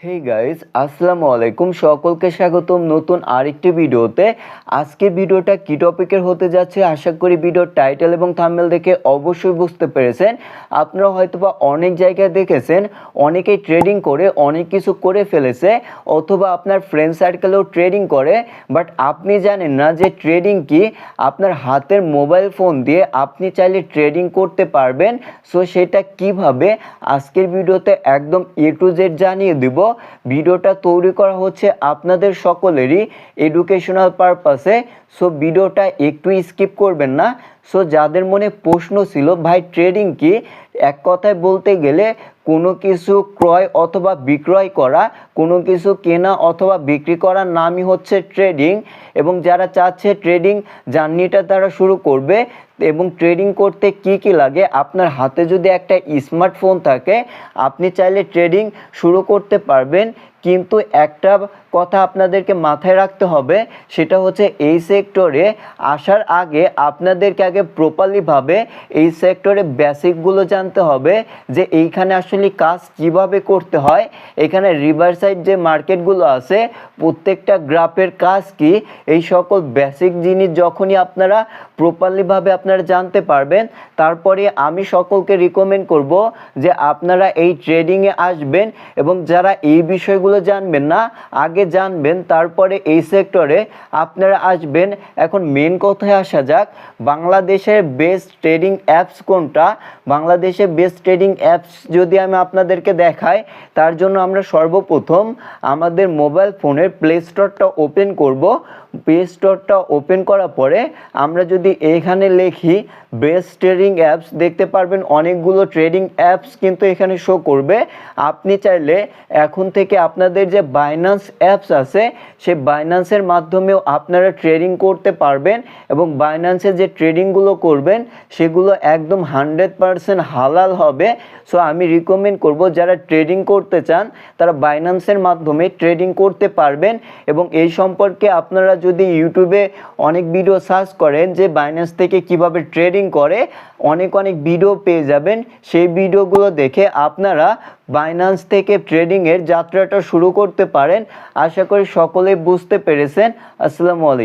Hey guys, আসসালামু আলাইকুম। সকলকে স্বাগতম নতুন আরেকটি ভিডিওতে। আজকে ভিডিওটা কি টপিকের হতে যাচ্ছে আশা করি ভিডিওর টাইটেল এবং থাম্বনেল দেখে অবশ্যই বুঝতে পেরেছেন। আপনারা হয়তোবা অনেক জায়গায় দেখেছেন অনেকেই ট্রেডিং করে অনেক কিছু করে ফেলেছে, অথবা আপনার ফ্রেন্ড সার্কেলেও ট্রেডিং করে, বাট আপনি জানেন না যে ট্রেডিং কি। আপনার হাতের মোবাইল ফোন দিয়ে আপনি চাইলে ট্রেডিং করতে পারবেন। সো সেটা কিভাবে আজকের ভিডিওতে একদম এ টু জেড জানিয়ে দিব। ভিডিওটা তৈরি করা হচ্ছে আপনাদের সকলেরই এডুকেশনাল পারপাসে। সো ভিডিওটা একটু স্কিপ করবেন না। সো যাদের মনে প্রশ্ন ছিল ভাই ট্রেডিং কি, এক কথায় বলতে গেলে কোনো কিছু ক্রয় অথবা বিক্রয় করা, কোনো কিছু কেনা অথবা বিক্রি করার নামই হচ্ছে ট্রেডিং। এবং যারা চাচ্ছে ট্রেডিং জার্নিটা তারা শুরু করবে, এবং ট্রেডিং করতে কি কি লাগে, আপনার হাতে যদি একটা স্মার্টফোন থাকে আপনি চাইলে ট্রেডিং শুরু করতে পারবেন। কিন্তু একটা কথা আপনাদেরকে মাথায় রাখতে হবে, সেটা হচ্ছে এই সেক্টরে আসার আগে আপনাদেরকে আগে প্রপারলিভাবে এই সেক্টরে বেসিকগুলো জানতে হবে যে এইখানে আসলে কাজ কিভাবে করতে হয়। এখানে রিভার সাইড যে মার্কেটগুলো আছে প্রত্যেকটা গ্রাফের কাজ কি, এই সকল বেসিক জিনিস যখনই আপনারা প্রপারলিভাবে আপনারা জানতে পারবেন, তারপরে আমি সকলকে রিকমেন্ড করব যে আপনারা এই ট্রেডিংয়ে আসবেন। এবং যারা এই বিষয়গুলো জানবেন না, আগে জানবেন তারপরে এই সেক্টরে আপনারা আসবেন। এখন মেন কথায় আসা যাক, বাংলাদেশের বেস্ট ট্রেডিং অ্যাপস কোনটা। বাংলাদেশের বেস্ট ট্রেডিং অ্যাপস যদি আমি আপনাদেরকে দেখাই, তার জন্য আমরা সর্বপ্রথম আমাদের মোবাইল ফোনের প্লে স্টোরটা ওপেন করব। প্লে স্টোরটা ওপেন করার পরে আমরা যদি এখানে লিখি বেস্ট ট্রেডিং অ্যাপস, দেখতে পারবেন অনেকগুলো ট্রেডিং অ্যাপস কিন্তু এখানে শো করবে। আপনি চাইলে এখন থেকে আপনাদের যে বাইন্যান্স অ্যাপস আছে সেই বাইন্যান্সের মাধ্যমেও আপনারা ট্রেডিং করতে পারবেন। এবং বাইন্যান্সে যে ট্রেডিংগুলো করবেন সেগুলো একদম 100% হালাল হবে। সো আমি রিকমেন্ড করব যারা ট্রেডিং করতে চান তারা বাইন্যান্সের মাধ্যমে ট্রেডিং করতে পারবেন। এবং এই সম্পর্কে আপনারা যদি ইউটিউবে অনেক ভিডিও সার্চ করেন যে বাইন্যান্স থেকে কিভাবে ট্রেডিং করে, অনেক ভিডিও পেয়ে যাবেন। সেই ভিডিওগুলো দেখে আপনারা বাইন্যান্স থেকে ট্রেডিংয়ের যাত্রাটা শুরু করতে পারেন। আশা করি সকলেই বুঝতে পেরেছেন। আসসালামু আলাইকুম।